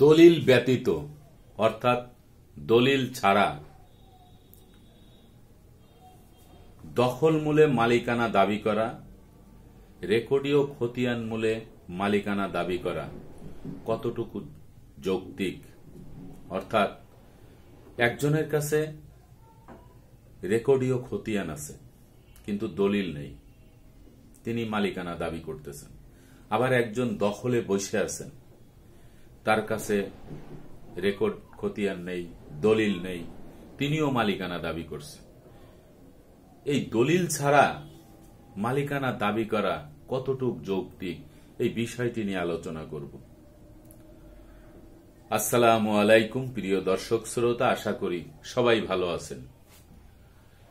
দলিল ব্যতীত অর্থাৎ দলিল ছাড়া দখলমূলে মালিকানা দাবি করা, রেকর্ডীয় খতিয়ান মূলে মালিকানা দাবি করা কতটুকু যৌক্তিক? অর্থাৎ একজনের কাছে রেকর্ডীয় খতিয়ান আছে কিন্তু দলিল নেই, তিনি মালিকানা দাবি করতেছেন। আবার একজন দখলে বসে আছেন, তার কাছে রেকর্ড খতিয়ান নেই, দলিল নেই, তিনিও মালিকানা দাবি করছেন। এই দলিল ছাড়া মালিকানা দাবি করা কতটুকু যৌক্তিক, এই বিষয়টি নিয়ে আলোচনা করব। আসসালামু আলাইকুম প্রিয় দর্শক শ্রোতা, আশা করি সবাই ভালো আছেন।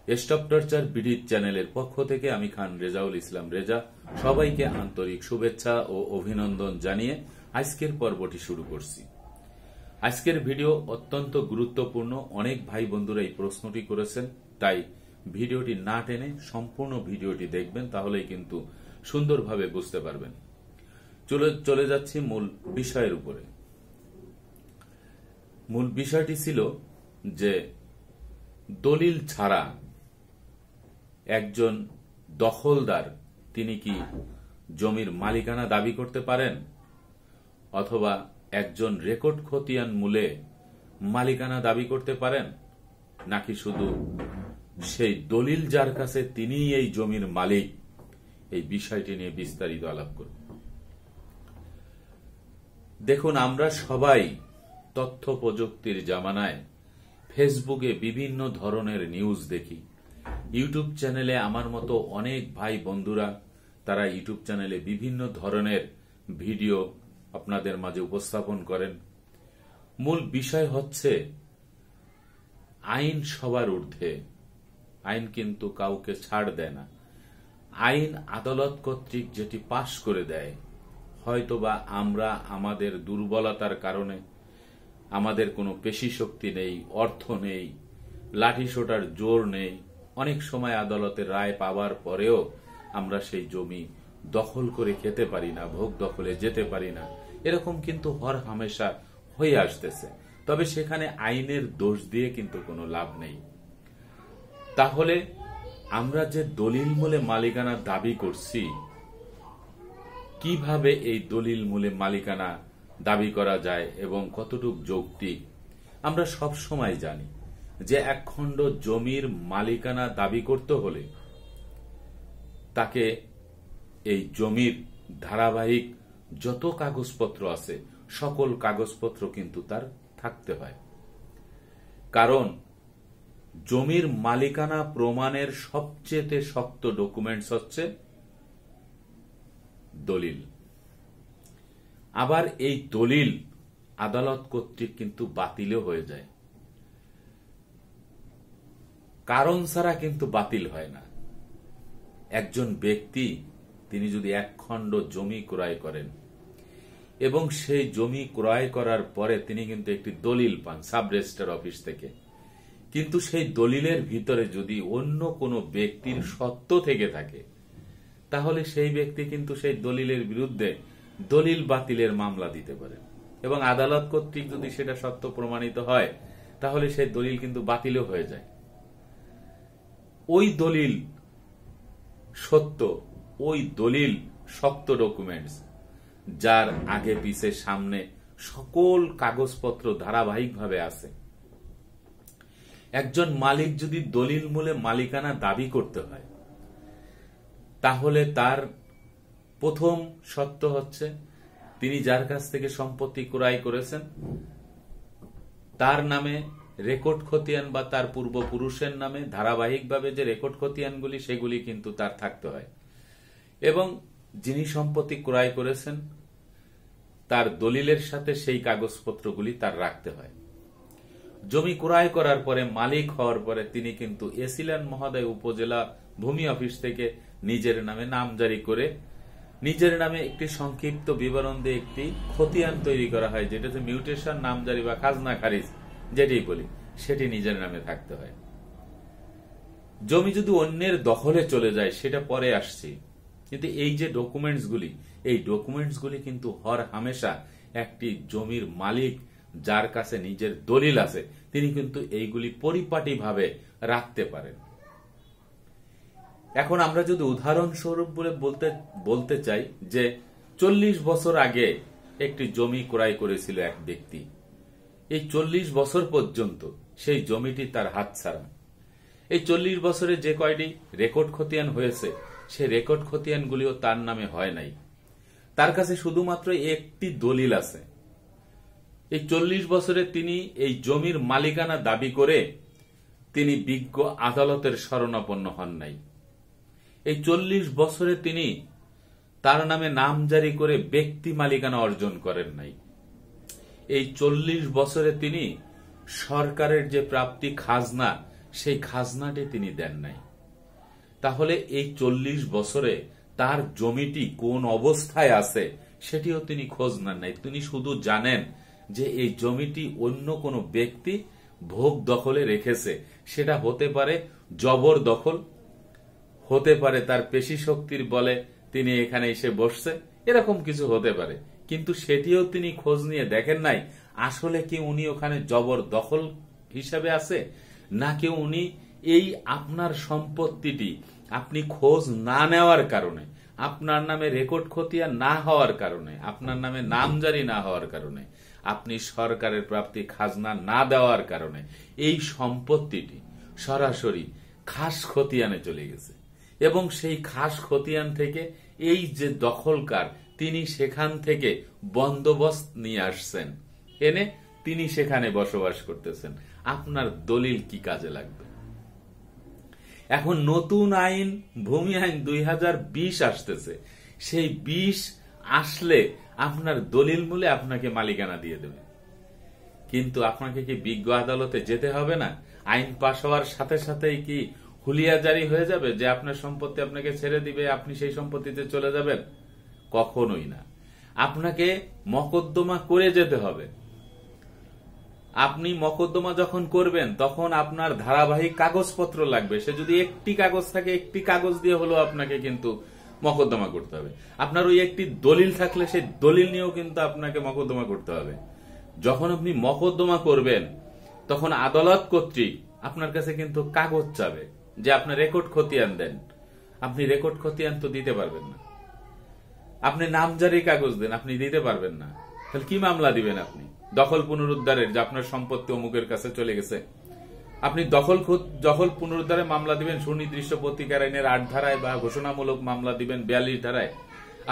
স্টপ টর্চার বিডি চ্যানেলের পক্ষ থেকে আমি খান রেজাউল ইসলাম রেজা সবাইকে আন্তরিক শুভেচ্ছা ও অভিনন্দন জানিয়ে আজকের পর্বটি শুরু করছি। আজকের ভিডিও অত্যন্ত গুরুত্বপূর্ণ। অনেক ভাই বন্ধুরা এই প্রশ্নটি করেছেন, তাই ভিডিওটি না টেনে সম্পূর্ণ ভিডিওটি দেখবেন, তাহলেই কিন্তু সুন্দরভাবে বুঝতে পারবেন। চলে যাচ্ছি মূল বিষয়ের উপরে। মূল বিষয়টি ছিল যে দলিল ছাড়া একজন দখলদার তিনি কি জমির মালিকানা দাবি করতে পারেন, অথবা একজন রেকর্ড খতিয়ান মূলে মালিকানা দাবি করতে পারেন, নাকি শুধু সেই দলিল যার কাছে তিনিই এই জমির মালিক? এই বিষয়টি নিয়ে বিস্তারিত আলাপ করব। দেখুন, আমরা সবাই তথ্য প্রযুক্তির জামানায় ফেসবুকে বিভিন্ন ধরনের নিউজ দেখি। ইউটিউব চ্যানেলে আমার মতো অনেক ভাই বন্ধুরা তারা ইউটিউব চ্যানেলে বিভিন্ন ধরনের ভিডিও আপনাদের মাঝে উপস্থাপন করেন। মূল বিষয় হচ্ছে আইন সবার ঊর্ধ্বে, আইন কিন্তু কাউকে ছাড় দেয় না। আইন আদালত কর্তৃক যেটি পাশ করে দেয়, হয়তোবা আমরা আমাদের দুর্বলতার কারণে, আমাদের কোনো পেশি শক্তি নেই, অর্থ নেই, লাঠিসোঁটার জোর নেই, অনেক সময় আদালতের রায় পাওয়ার পরেও আমরা সেই জমি দখল করে খেতে পারি না, ভোগ দখলে যেতে পারি না। এরকম কিন্তু হর হামেশা হয়ে আসতেছে। তবে সেখানে আইনের দোষ দিয়ে কিন্তু কোনো লাভ নেই। তাহলে আমরা যে দলিল মূলে মালিকানা দাবি করছি, কিভাবে এই দলিল মূলে মালিকানা দাবি করা যায় এবং কতটুকু যৌক্তিক? আমরা সব সময় জানি যে এক খণ্ড জমির মালিকানা দাবি করতে হলে তাকে এই জমির ধারাবাহিক যত কাগজপত্র আছে সকল কাগজপত্র কিন্তু তার থাকতে হয়। কারণ জমির মালিকানা প্রমাণের সবচেয়ে শক্ত ডকুমেন্টস হচ্ছে দলিল। আবার এই দলিল আদালত কর্তৃক কিন্তু বাতিলও হয়ে যায়। কারণ ছাড়া কিন্তু বাতিল হয় না। একজন ব্যক্তি তিনি যদি এক খণ্ড জমি ক্রয় করেন এবং সেই জমি ক্রয় করার পরে তিনি কিন্তু একটি দলিল পান সাব রেজিস্ট্রার অফিস থেকে, কিন্তু সেই দলিলের ভিতরে যদি অন্য কোনো ব্যক্তির সত্ত্ব থেকে থাকে, তাহলে সেই ব্যক্তি কিন্তু সেই দলিলের বিরুদ্ধে দলিল বাতিলের মামলা দিতে পারে এবং আদালত কর্তৃক যদি সেটা সত্য প্রমাণিত হয়, তাহলে সেই দলিল কিন্তু বাতিলও হয়ে যায়। ওই দলিল সত্য, ওই দলিল শক্ত ডকুমেন্টস, যার আগে পিছে সামনে সকল কাগজপত্র ধারাবাহিকভাবে আছে। একজন মালিক যদি দলিল মূলে মালিকানা দাবি করতে হয়, তাহলে তার প্রথম শর্ত হচ্ছে তিনি যার কাছ থেকে সম্পত্তি ক্রয় করেছেন তার নামে রেকর্ড খতিয়ান বা তার পূর্বপুরুষের নামে ধারাবাহিকভাবে যে রেকর্ড খতিয়ানগুলি সেগুলি কিন্তু তার থাকতে হয়, এবং যিনি সম্পত্তি ক্রয় করেছেন তার দলিলের সাথে সেই কাগজপত্রগুলি তার রাখতে হয়। জমি ক্রয় করার পরে মালিক হওয়ার পরে তিনি কিন্তু এসিলেন মহোদয় উপজেলা ভূমি অফিস থেকে নিজের নামে নামজারি করে নিজের নামে একটি সংক্ষিপ্ত বিবরণ দিয়ে একটি খতিয়ান তৈরি করা হয়, যেটা হচ্ছে মিউটেশন, নামজারি বা খাজনা খারিজ যেটি বলি, সেটি নিজের নামে থাকতে হয়। জমি যদি অন্যের দখলে চলে যায় সেটা পরে আসছে, কিন্তু এই যে ডকুমেন্টসগুলি, এই ডকুমেন্টসগুলি কিন্তু হর হামেশা একটি জমির মালিক যার কাছে নিজের দলিল আছে তিনি কিন্তু এইগুলি পরিপাটিভাবে রাখতে পারেন। এখন আমরা যদি উদাহরণস্বরূপ বলে বলতে চাই যে 40 বছর আগে একটি জমি ক্রয় করেছিল এক ব্যক্তি, এই 40 বছর পর্যন্ত সেই জমিটি তার হাতছাড়া। এই 40 বছরে যে কয়টি রেকর্ড খতিয়ান হয়েছে সেই রেকর্ড খতিয়ানগুলিও তার নামে হয় নাই, তার কাছে শুধুমাত্র একটি দলিল আছে। এই 40 বছরে তিনি এই জমির মালিকানা দাবি করে তিনি বিজ্ঞ আদালতের শরণাপন্ন হন নাই। এই 40 বছরে তিনি তার নামে নামজারি করে ব্যক্তি মালিকানা অর্জন করেন নাই। এই 40 বছরে তিনি সরকারের যে প্রাপ্তি খাজনা সেই খাজনাটি তিনি দেন নাই। তাহলে এই 40 বছরে তার জমিটি কোন অবস্থায় আছে সেটিও তিনি খোঁজ নেন নাই। তিনি শুধু জানেন যে এই জমিটি অন্য কোনো ব্যক্তি ভোগ দখলে রেখেছে, সেটা হতে পারে জবরদখল, হতে পারে তার পেশি শক্তির বলে তিনি এখানে এসে বসছে, এরকম কিছু হতে পারে। কিন্তু সেটিও তিনি খোঁজ নিয়ে দেখেন নাই আসলে কি উনি ওখানে জবরদখল হিসাবে আছে, নাকি উনি এই আপনার সম্পত্তিটি আপনি খোঁজ না নেওয়ার কারণে, আপনার নামে রেকর্ড খতিয়ান না হওয়ার কারণে, আপনার নামে নামজারি না হওয়ার কারণে, আপনি সরকারের প্রাপ্তি খাজনা না দেওয়ার কারণে এই সম্পত্তিটি সরাসরি খাস খতিয়ানে চলে গেছে এবং সেই খাস খতিয়ান থেকে এই যে দখলকার তিনি সেখান থেকে বন্দোবস্ত নিয়ে আসছেন, এনে তিনি সেখানে বসবাস করতেছেন। আপনার দলিল কি কাজে লাগবে? এখন নতুন আইন ভূমি আইন 2020 আসতেছে, সেই 20 আসলে আপনার দলিল মূলে আপনাকে মালিকানা দিয়ে দেবে। কিন্তু আপনাকে কি বিজ্ঞ আদালতে যেতে হবে না? আইন পাশ হওয়ার সাথে সাথেই কি হুলিয়া জারি হয়ে যাবে যে আপনার সম্পত্তি আপনাকে ছেড়ে দিবে, আপনি সেই সম্পত্তিতে চলে যাবেন? কখনোই না। আপনাকে মকদ্দমা করে যেতে হবে। আপনি মকদ্দমা যখন করবেন তখন আপনার ধারাবাহিক কাগজপত্র লাগবে। সে যদি একটি কাগজ থাকে, একটি কাগজ দিয়ে হলেও আপনাকে কিন্তু মকদ্দমা করতে হবে। আপনার ওই একটি দলিল থাকলে সেই দলিল নিয়েও কিন্তু আপনাকে মকদ্দমা করতে হবে। যখন আপনি মকদ্দমা করবেন তখন আদালত কর্তৃক আপনার কাছে কিন্তু কাগজ চাবে যে আপনার রেকর্ড খতিয়ান দেন। আপনি রেকর্ড খতিয়ান তো দিতে পারবেন না। আপনি নামজারি কাগজ দেন, আপনি দিতে পারবেন না। তাহলে কি মামলা দিবেন আপনি? দখল পুনরুদ্ধারের, যে আপনার সম্পত্তি অমুকের কাছে চলে গেছে, আপনি দখল পুনরুদ্ধারে মামলা দিবেন সুনির্দিষ্ট প্রতিকার আইনের 8 ধারায় বা ঘোষণামূলক মামলা দিবেন 42 ধারায়।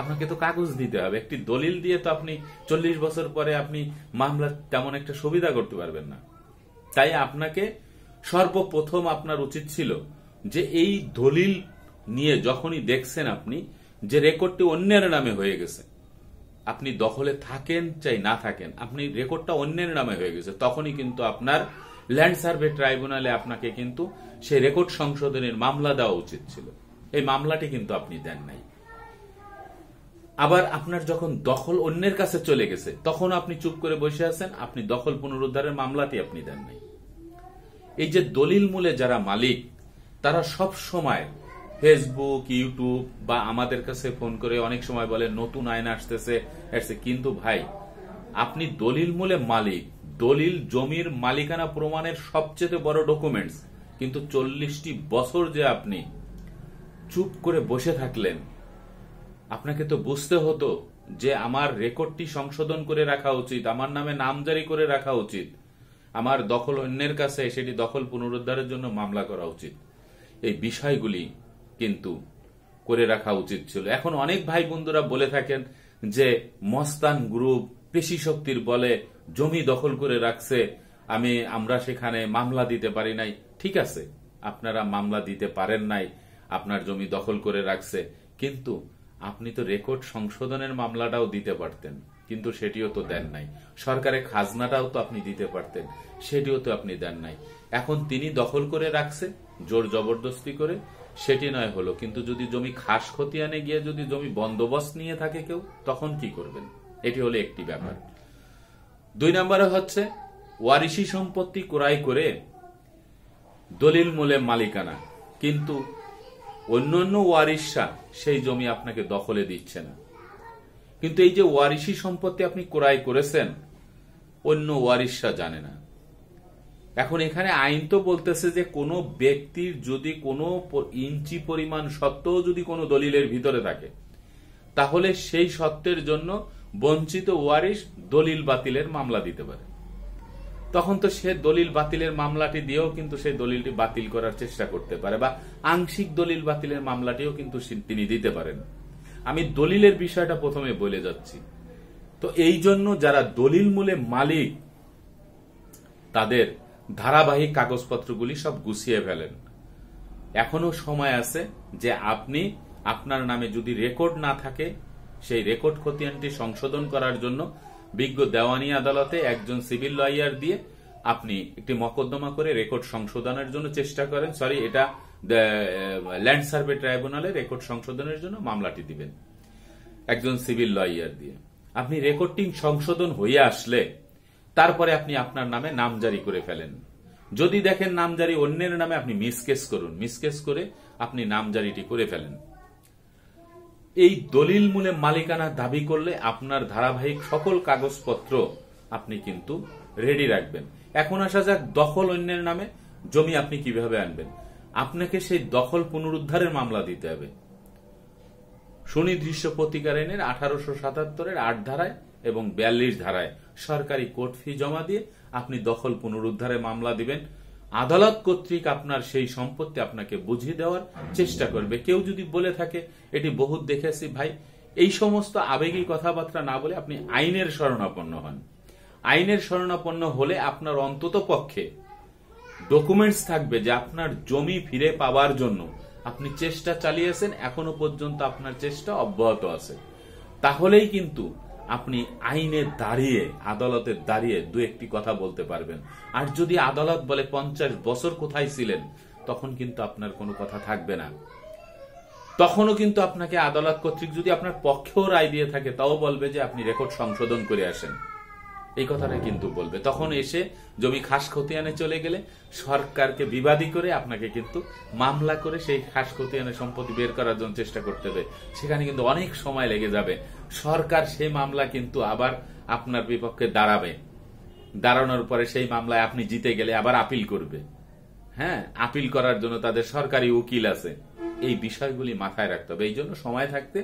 আপনাকে তো কাগজ দিতে হবে। একটি দলিল দিয়ে তো আপনি 40 বছর পরে আপনি মামলা তেমন একটা সুবিধা করতে পারবেন না। তাই আপনাকে সর্বপ্রথম আপনার উচিত ছিল যে এই দলিল নিয়ে যখনই দেখছেন আপনি যে রেকর্ডটি অন্যের নামে হয়ে গেছে, আপনি দখলে থাকেন চাই না থাকেন, আপনি রেকর্ডটা অন্যের নামে হয়ে গেছে, তখনই কিন্তু আপনার ল্যান্ড সার্ভে ট্রাইব্যুনালে আপনাকে কিন্তু সেই রেকর্ড সংশোধনের মামলা দেওয়া উচিত ছিল। এই মামলাটি কিন্তু আপনি দেন নাই। আবার আপনার যখন দখল অন্যের কাছে চলে গেছে তখন আপনি চুপ করে বসে আছেন, আপনি দখল পুনরুদ্ধারের মামলাটি আপনি দেন নাই। এই যে দলিল মূলে যারা মালিক তারা সব সময় ফেসবুক, ইউটিউব বা আমাদের কাছে ফোন করে অনেক সময় বলে নতুন আইন আসতেছে। কিন্তু ভাই, আপনি দলিল মূলে মালিক, দলিল জমির মালিকানা প্রমাণের সবচেয়ে বড় ডকুমেন্টস, কিন্তু 40টি বছর যে আপনি চুপ করে বসে থাকলেন, আপনাকে তো বুঝতে হতো যে আমার রেকর্ডটি সংশোধন করে রাখা উচিত, আমার নামে নামজারি করে রাখা উচিত, আমার দখল অন্যের কাছে সেটি দখল পুনরুদ্ধারের জন্য মামলা করা উচিত। এই বিষয়গুলি কিন্তু করে রাখা উচিত ছিল। এখন অনেক ভাই বন্ধুরা বলে থাকেন যে মস্তান গ্রুপ পেশি শক্তির বলে জমি দখল করে রাখছে, আমরা সেখানে মামলা দিতে পারি নাই। ঠিক আছে, আপনারা মামলা দিতে পারেন নাই, আপনার জমি দখল করে রাখছে, কিন্তু আপনি তো রেকর্ড সংশোধনের মামলাটাও দিতে পারতেন, কিন্তু সেটিও তো দেন নাই। সরকারের খাজনাটাও তো আপনি দিতে পারতেন, সেটিও তো আপনি দেন নাই। এখন তিনি দখল করে রাখছে জোর জবরদস্তি করে, সেটি নয় হলো, কিন্তু যদি জমি খাস খতিয়ানে গিয়ে যদি জমি বন্দোবস্ত নিয়ে থাকে কেউ, তখন কি করবেন? এটি হলো একটি ব্যাপার। 2 নম্বরে হচ্ছে ওয়ারিশি সম্পত্তি ক্রয় করে দলিল মূলে মালিকানা, কিন্তু অন্যান্য ওয়ারিশরা সেই জমি আপনাকে দখলে দিচ্ছে না। কিন্তু এই যে ওয়ারিশি সম্পত্তি আপনি ক্রয় করেছেন, অন্য ওয়ারিশরা জানে না। এখন এখানে আইন তো বলতেছে যে কোনো ব্যক্তির যদি কোনো ইঞ্চি পরিমাণ সত্ত্বও যদি কোনো দলিলের ভিতরে থাকে, তাহলে সেই সত্ত্বের জন্য বঞ্চিত ওয়ারিশ দলিল বাতিলের মামলা দিতে পারে। তখন তো সে দলিল বাতিলের মামলাটি দিয়েও কিন্তু সেই দলিলটি বাতিল করার চেষ্টা করতে পারে, বা আংশিক দলিল বাতিলের মামলাটিও কিন্তু তিনি দিতে পারেন। আমি দলিলের বিষয়টা প্রথমে বলে যাচ্ছি। তো এই জন্য যারা দলিল মূলে মালিক, তাদের ধারাবাহিক কাগজপত্রগুলি সব গুছিয়ে ফেলেন। এখনো সময় আছে যে আপনি আপনার নামে যদি রেকর্ড না থাকে, সেই রেকর্ড খতিয়ানটি সংশোধন করার জন্য বিজ্ঞ দেওয়ানি আদালতে একজন সিভিল লয়ার দিয়ে আপনি একটি মকদ্দমা করে রেকর্ড সংশোধনের জন্য চেষ্টা করেন। এটা ল্যান্ড সার্ভে ট্রাইব্যুনালে রেকর্ড সংশোধনের জন্য মামলাটি দিবেন একজন সিভিল লয়ার দিয়ে। আপনি রেকর্ডিং সংশোধন হয়ে আসলে তারপরে আপনি আপনার নামে নামজারি করে ফেলেন। যদি দেখেন নামজারি অন্যের নামে, আপনি মিসকেস করুন, মিসকেস করে আপনি নামজারিটি করে ফেলেন। এই দলিল মূলে মালিকানা দাবি করলে আপনার ধারাবাহিক সকল কাগজপত্র আপনি কিন্তু রেডি রাখবেন। এখন আসা যাক দখল অন্যের নামে জমি আপনি কিভাবে আনবেন। আপনাকে সেই দখল পুনরুদ্ধারের মামলা দিতে হবে। সুনির্দিষ্ট প্রতিকার আইনের 1877-এর 8 ধারায় এবং 42 ধারায় সরকারি কোর্ট ফি জমা দিয়ে আপনি দখল পুনরুদ্ধারে মামলা দিবেন। আদালত কর্তৃক আপনার সেই সম্পত্তি আপনাকে বুঝিয়ে দেওয়ার চেষ্টা করবে। কেউ যদি বলে থাকে, এটি বহুত দেখেছি ভাই, এই সমস্ত আবেগী কথাবার্তা না বলে আপনি আইনের শরণাপন্ন হন। আইনের শরণাপন্ন হলে আপনার অন্তত পক্ষে ডকুমেন্টস থাকবে যে আপনার জমি ফিরে পাওয়ার জন্য আপনি চেষ্টা চালিয়েছেন, এখনো পর্যন্ত আপনার চেষ্টা অব্যাহত আছে। তাহলেই কিন্তু আপনি আইনে দাঁড়িয়ে, আদালতে দাঁড়িয়ে দু একটি কথা বলতে পারবেন। আর যদি আদালত বলে 50 বছর কোথায় ছিলেন, তখন কিন্তু আপনার কোনো কথা থাকবে না। তখনও কিন্তু আপনাকে আদালত কর্তৃক যদি আপনার পক্ষেও রায় দিয়ে থাকে, তাও বলবে যে আপনি রেকর্ড সংশোধন করে আসেন, এই কথাটা কিন্তু বলবে। তখন এসে জমি খাস খতিয়ানে চলে গেলে সরকারকে বিবাদী করে আপনাকে কিন্তু মামলা করে সেই খাস খতিয়ানের সম্পত্তি বের করার জন্য চেষ্টা করতে হবে। সেখানে কিন্তু অনেক সময় লেগে যাবে। সরকার সেই মামলা কিন্তু আবার আপনার বিপক্ষে দাঁড়াবে। দাঁড়ানোর পরে সেই মামলায় আপনি জিতে গেলে আবার আপিল করবে। হ্যাঁ, আপিল করার জন্য তাদের সরকারি উকিল আছে। এই বিষয়গুলি মাথায় রাখতে হবে। এই জন্য সময় থাকতে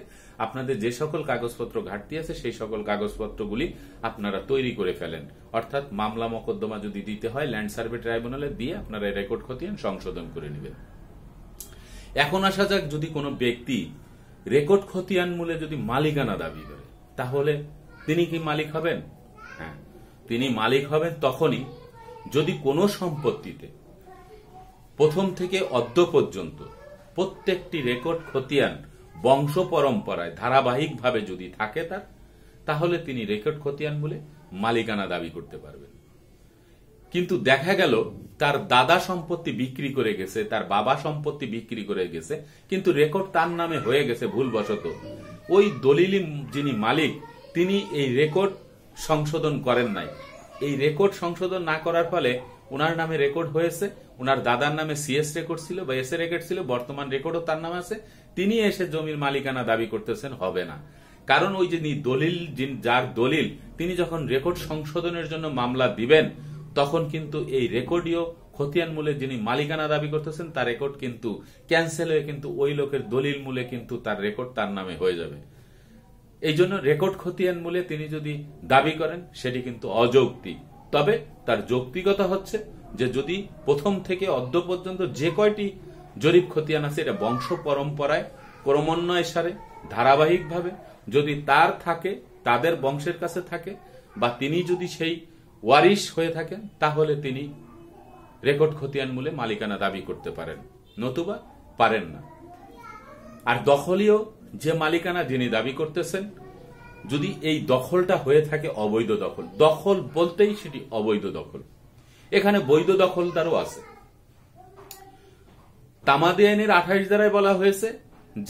আপনাদের যে সকল কাগজপত্র ঘাটতি আছে, সেই সকল কাগজপত্রগুলি আপনারা তৈরি করে ফেলেন। অর্থাৎ মামলা মকদ্দমা যদি দিতে হয়, ল্যান্ড সার্ভে ট্রাইব্যুনালে দিয়ে আপনারা রেকর্ড খতিয়ান সংশোধন করে নেবেন। এখন আসা যাক, যদি কোনো ব্যক্তি রেকর্ড খতিয়ান মূলে যদি মালিকানা দাবি করে, তাহলে তিনি কি মালিক হবেন? হ্যাঁ, তিনি মালিক হবেন তখনই যদি কোনো সম্পত্তিতে প্রথম থেকে অদ্য পর্যন্ত প্রত্যেকটি রেকর্ড খতিয়ান বংশ পরম্পরায় ধারাবাহিকভাবে যদি থাকে তাহলে তিনি রেকর্ড খতিয়ান বলে মালিকানা দাবি করতে পারবেন। কিন্তু দেখা গেল তার দাদা সম্পত্তি বিক্রি করে গেছে, তার বাবা সম্পত্তি বিক্রি করে গেছে, কিন্তু রেকর্ড তার নামে হয়ে গেছে ভুলবশত। ওই দলিলি যিনি মালিক, তিনি এই রেকর্ড সংশোধন করেন নাই। এই রেকর্ড সংশোধন না করার ফলে ওনার নামে রেকর্ড হয়েছে, ওনার দাদার নামে সিএস রেকর্ড ছিল বা এস রেকর্ড ছিল, বর্তমান রেকর্ডও তার নামে আছে, তিনি এসে জমির মালিকানা দাবি করতেছেন, হবে না। কারণ ওই যে দলিল, যার দলিল, তিনি যখন রেকর্ড সংশোধনের জন্য মামলা দিবেন, তখন কিন্তু এই রেকর্ডীয় খতিয়ান মূলে যিনি মালিকানা দাবি করতেছেন, তার রেকর্ড কিন্তু ক্যান্সেল হয়ে কিন্তু ওই লোকের দলিল মূলে কিন্তু তার রেকর্ড তার নামে হয়ে যাবে। এই জন্য রেকর্ড খতিয়ান মূলে তিনি যদি দাবি করেন, সেটি কিন্তু অযৌক্তিক। তবে তার যৌক্তিকতা হচ্ছে যে যদি প্রথম থেকে অদ্য পর্যন্ত যে কয়টি জরিপ খতিয়ান আছে, এটা বংশ পরম্পরায় ক্রমান্বয়ে সারে ধারাবাহিকভাবে যদি তার থাকে, তাদের বংশের কাছে থাকে, বা তিনি যদি সেই ওয়ারিশ হয়ে থাকেন, তাহলে তিনি রেকর্ড খতিয়ান মূলে মালিকানা দাবি করতে পারেন, নতুবা পারেন না। আর দখলীয় যে মালিকানা যিনি দাবি করতেছেন, যদি এই দখলটা হয়ে থাকে অবৈধ দখল, দখল বলতেই সেটি অবৈধ দখল, এখানে বৈধ দখলদারও আছে। তামাদি আইনের 28 ধারায় বলা হয়েছে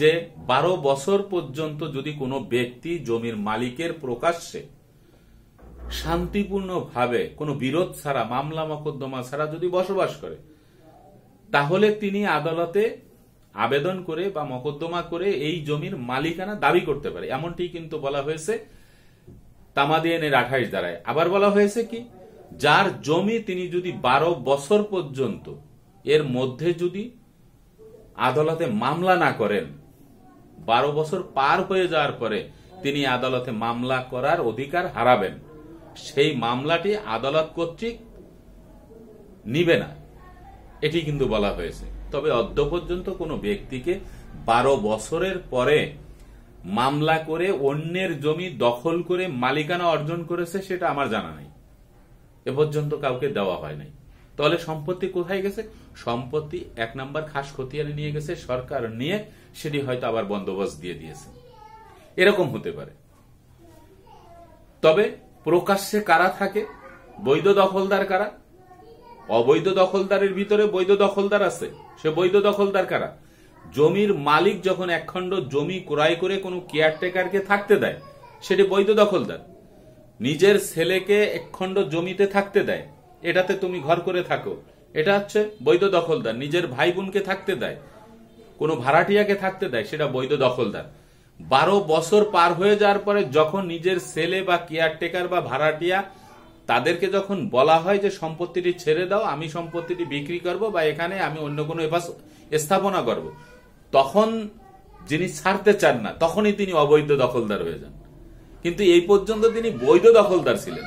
যে 12 বছর পর্যন্ত যদি কোনো ব্যক্তি জমির মালিকের প্রকাশ্যে শান্তিপূর্ণভাবে কোনো বিরোধ ছাড়া, মামলা মকদ্দমা ছাড়া যদি বসবাস করে, তাহলে তিনি আদালতে আবেদন করে বা মকদ্দমা করে এই জমির মালিকানা দাবি করতে পারে, এমনটি কিন্তু বলা হয়েছে তামাদিয়ানের 28 ধারায়। আবার বলা হয়েছে কি, যার জমি তিনি যদি 12 বছর পর্যন্ত এর মধ্যে যদি আদালতে মামলা না করেন, 12 বছর পার হয়ে যাওয়ার পরে তিনি আদালতে মামলা করার অধিকার হারাবেন, সেই মামলাটি আদালত কর্তৃক নিবে না, এটি কিন্তু বলা হয়েছে। তবে অদ্য পর্যন্ত কোনো ব্যক্তিকে 12 বছরের পরে মামলা করে অন্যের জমি দখল করে মালিকানা অর্জন করেছে সেটা আমার জানা নাই, এ পর্যন্ত কাউকে দেওয়া হয় নাই। তাহলে সম্পত্তি কোথায় গেছে? সম্পত্তি 1 নম্বর খাস খতিয়ানে নিয়ে গেছে সরকার, নিয়ে সেটি হয়তো আবার বন্দোবস্ত দিয়ে দিয়েছে, এরকম হতে পারে। তবে প্রকাশ্যে কারা থাকে? বৈধ দখলদার কারা? অবৈধ দখলদারের ভিতরে বৈধ দখলদার আছে, সে বৈধ দখলদার কারা? জমির মালিক যখন একখণ্ড জমি ক্রয় করে কোনো কেয়ারটেকারকে থাকতে দেয়, সেটি বৈধ দখলদার। নিজের ছেলেকে একখণ্ড জমিতে থাকতে দেয়, এটাতে তুমি ঘর করে থাকো, এটা হচ্ছে বৈধ দখলদার। নিজের ভাই বোনকে থাকতে দেয়, কোনো ভাড়াটিয়াকে থাকতে দেয়, সেটা বৈধ দখলদার। 12 বছর পার হয়ে যাওয়ার পরে যখন নিজের ছেলে বা কেয়ারটেকার বা ভাড়াটিয়া তাদেরকে যখন বলা হয় যে সম্পত্তিটি ছেড়ে দাও, আমি সম্পত্তিটি বিক্রি করব বা এখানে আমি অন্য কোনো স্থাপনা করব, তখন যিনি ছাড়তে চান না তখনই তিনি অবৈধ দখলদার হয়ে যান। কিন্তু এই পর্যন্ত তিনি বৈধ দখলদার ছিলেন।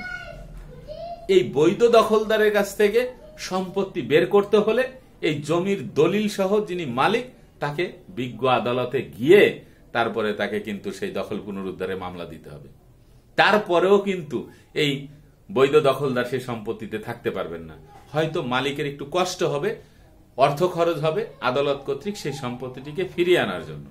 এই বৈধ দখলদারের কাছ থেকে সম্পত্তি বের করতে হলে এই জমির দলিল সহ যিনি মালিক তাকে বিজ্ঞ আদালতে গিয়ে তারপরে তাকে কিন্তু সেই দখল পুনরুদ্ধারে মামলা দিতে হবে। তারপরেও কিন্তু এই বৈধ দখলদার সেই সম্পত্তিতে থাকতে পারবেন না। হয়তো মালিকের একটু কষ্ট হবে, অর্থ খরচ হবে আদালত কর্তৃক সেই সম্পত্তিটিকে ফিরিয়ে আনার জন্য।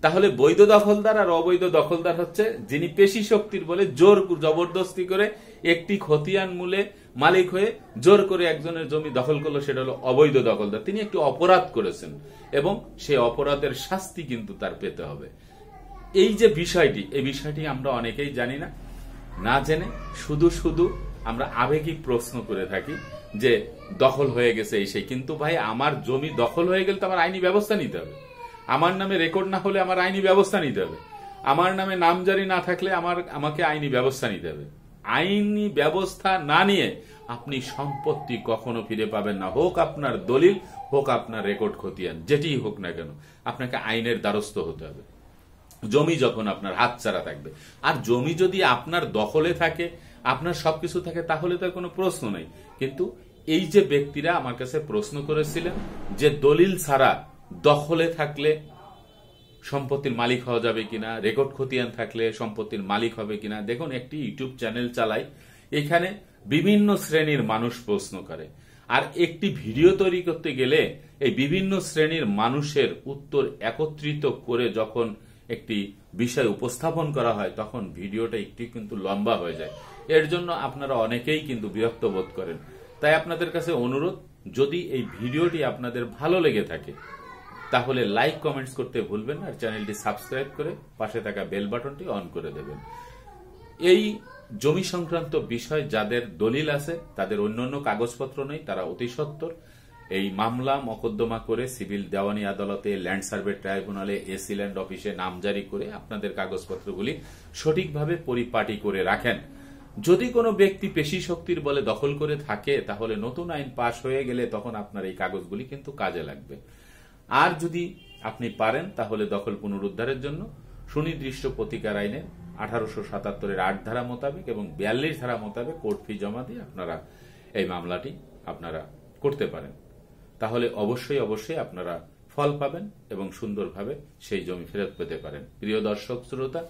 তাহলে বৈধ দখলদার আর অবৈধ দখলদার হচ্ছে যিনি পেশি শক্তির বলে জোর জবরদস্তি করে একটি খতিয়ান মূলে মালিক হয়ে জোর করে একজনের জমি দখল করলো, সেটা হলো অবৈধ দখলদার। তিনি একটি অপরাধ করেছেন এবং সেই অপরাধের শাস্তি কিন্তু তার পেতে হবে। এই যে বিষয়টি, এই বিষয়টি আমরা অনেকেই জানি না, না জেনে শুধু শুধু আমরা আবেগিক প্রশ্ন করে থাকি যে দখল হয়ে গেছে এই সেই। কিন্তু ভাই, আমার জমি দখল হয়ে গেলে তো আমার আইনি ব্যবস্থা নিতে হবে। আমার নামে রেকর্ড না হলে আমার আইনি ব্যবস্থা নিতে হবে। আমার নামে নামজারি না থাকলে আমাকে আইনি ব্যবস্থা নিতে হবে। আইনি ব্যবস্থা না নিয়ে আপনি সম্পত্তি কখনো ফিরে পাবেন না, হোক আপনার দলিল, হোক আপনার রেকর্ড খতিয়ান, যেটি হোক না কেন, আপনাকে আইনের দ্বারস্থ হতে হবে জমি যখন আপনার হাতছাড়া থাকবে। আর জমি যদি আপনার দখলে থাকে, আপনার সবকিছু থাকে, তাহলে তো কোনো প্রশ্ন নেই। কিন্তু এই যে ব্যক্তিরা আমার কাছে প্রশ্ন করেছিলেন যে দলিল ছাড়া দখলে থাকলে সম্পত্তির মালিক হওয়া যাবে কিনা, রেকর্ড খতিয়ান থাকলে সম্পত্তির মালিক হবে কিনা। দেখুন, একটি ইউটিউব চ্যানেল চালাই, এখানে বিভিন্ন শ্রেণীর মানুষ প্রশ্ন করে, আর একটি ভিডিও তৈরি করতে গেলে এই বিভিন্ন শ্রেণীর মানুষের উত্তর একত্রিত করে যখন একটি বিষয় উপস্থাপন করা হয়, তখন ভিডিওটা একটু কিন্তু লম্বা হয়ে যায়। এর জন্য আপনারা অনেকেই কিন্তু বিরক্ত বোধ করেন। তাই আপনাদের কাছে অনুরোধ, যদি এই ভিডিওটি আপনাদের ভালো লেগে থাকে তাহলে লাইক কমেন্টস করতে ভুলবেন না, আর চ্যানেলটি সাবস্ক্রাইব করে পাশে থাকা বেল বাটনটি অন করে দেবেন। এই জমি সংক্রান্ত বিষয় যাদের দলিল আছে, তাদের অন্যান্য কাগজপত্র নেই, তারা অতি সত্বর এই মামলা মকদ্দমা করে সিভিল দেওয়ানি আদালতে, ল্যান্ড সার্ভে ট্রাইব্যুনালে, এসি ল্যান্ড অফিসে নামজারি করে আপনাদের কাগজপত্রগুলি সঠিকভাবে পরিপাটি করে রাখেন। যদি কোনো ব্যক্তি পেশি শক্তির বলে দখল করে থাকে, তাহলে নতুন আইন পাশ হয়ে গেলে তখন আপনার এই কাগজগুলি কিন্তু কাজে লাগবে। আর যদি আপনি পারেন, তাহলে দখল পুনরুদ্ধারের জন্য সুনির্দিষ্ট প্রতিকার আইনের 1877-এর 8 ধারা মোতাবেক এবং 42 ধারা মোতাবেক কোর্ট ফি জমা দিয়ে আপনারা এই মামলাটি আপনারা করতে পারেন। তাহলে অবশ্যই অবশ্যই আপনারা ফল পাবেন এবং সুন্দরভাবে সেই জমি ফেরত পেতে পারেন। প্রিয় দর্শক শ্রোতা,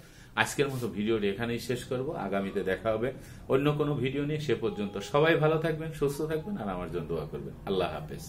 আজকের মতো ভিডিওটি এখানেই শেষ করব। আগামীতে দেখা হবে অন্য কোনো ভিডিও নিয়ে। সে পর্যন্ত সবাই ভালো থাকবেন, সুস্থ থাকবেন, আর আমার জন্য দোয়া করবেন। আল্লাহ হাফেজ।